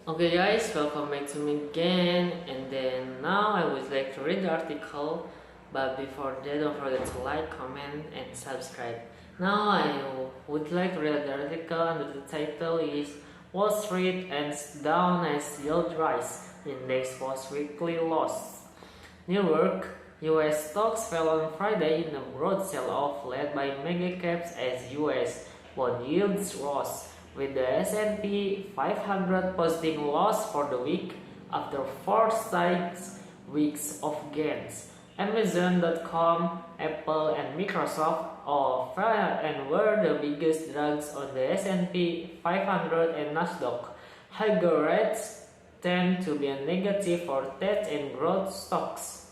Okay guys, welcome back to me again, and then now I would like to read the article, but before that don't forget to like, comment and subscribe. Now I would like to read the article, and the title is Wall Street ends down as yield rise, index was weekly loss. New York, US stocks fell on Friday in a broad sell-off led by mega caps as US bond yields rose, with the S&P 500 posting loss for the week after 4 weeks of gains. Amazon.com, Apple, and Microsoft all fell and were the biggest drags on the S&P 500 and Nasdaq. Higher rates tend to be a negative for tech and growth stocks,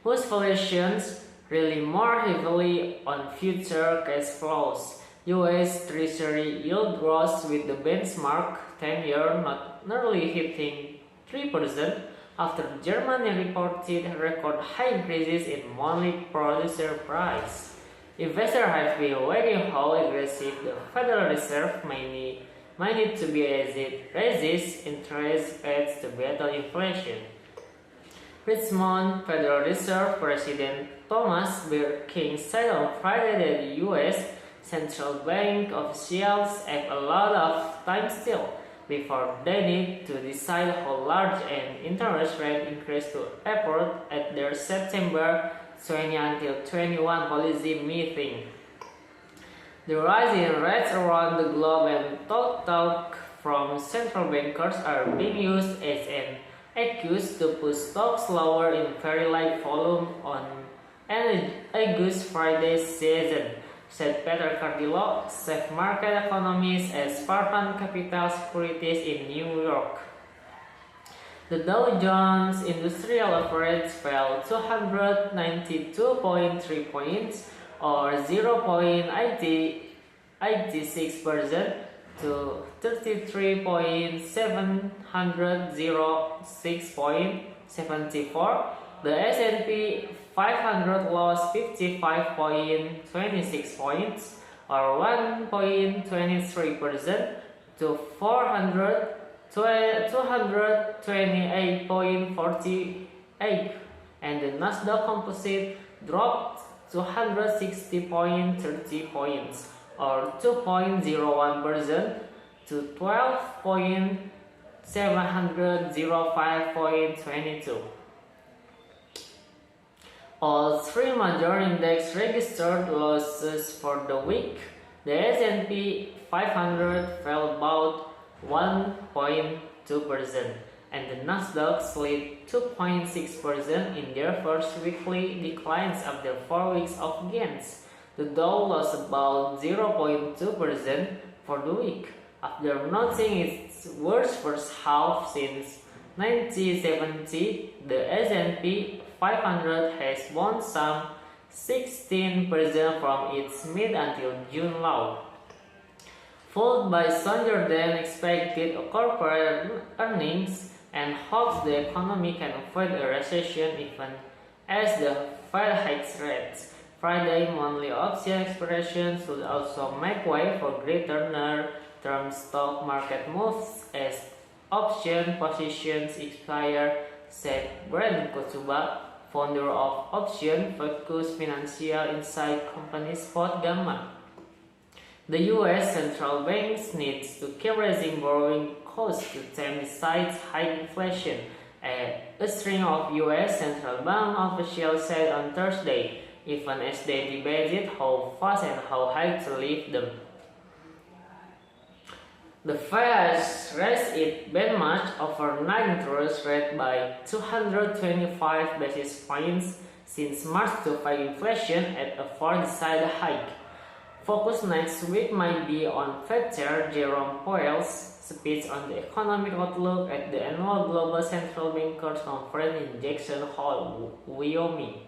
whose valuations rely more heavily on future cash flows. US Treasury yield rose with the benchmark 10-year not nearly hitting 3% after Germany reported record high increases in monthly producer price. Investors have been waiting how aggressive the Federal Reserve may need to be as it raises interest rates to battle inflation. Richmond Federal Reserve President Thomas B. King said on Friday that the U.S. Central Bank officials have a lot of time still before they need to decide how large an interest rate increase to effort at their September 20 until 21 policy meeting. The rise in rates around the globe and talk from central bankers are being used as an excuse to push stocks lower in very light volume on an August Friday session, said Peter Cardillo, chief market economist at Spartan Capital Securities in New York. The Dow Jones Industrial Average fell 292.3 points or 0.86% to 33.706.74. The S&P 500 lost 55.26 points or 1.23% to 228.48, and the Nasdaq Composite dropped 260.30 points or 2.01% to 12.705.22. All three major indexes registered losses for the week. The S&P 500 fell about 1.2%, and the Nasdaq slid 2.6% in their first weekly declines after 4 weeks of gains. The Dow lost about 0.2% for the week, after noting its worst first half since 1970. The S&P 500 has won some 16% from its mid until June low, followed by stronger than expected corporate earnings and hopes the economy can avoid a recession even as the Fed hikes rates. Friday monthly option expirations should also make way for greater near-term stock market moves as option positions expire, said Brent Kotuba, founder of option-focused financial insight company Spot Gamma. The U.S. Central Bank needs to keep raising borrowing costs to tame besides high inflation, a string of U.S. Central Bank officials said on Thursday, even as they debated how fast and how high to lift them. The Fed has raised its benchmark overnight interest rate by 225 basis points since March to fight inflation at a four-decided hike. Focus next week might be on Fed Chair Jerome Powell's speech on the economic outlook at the annual Global Central Bankers Conference in Jackson Hole, Wyoming.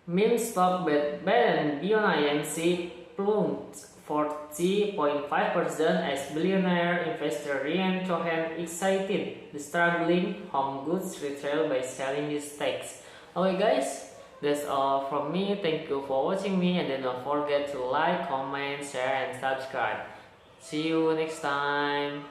Meme stock bet and beyond INC plunged 40.5% as billionaire investor Ryan Cohen excited the struggling home goods retail by selling his stakes. Okay guys, that's all from me. Thank you for watching me, and then don't forget to like, comment, share and subscribe. See you next time.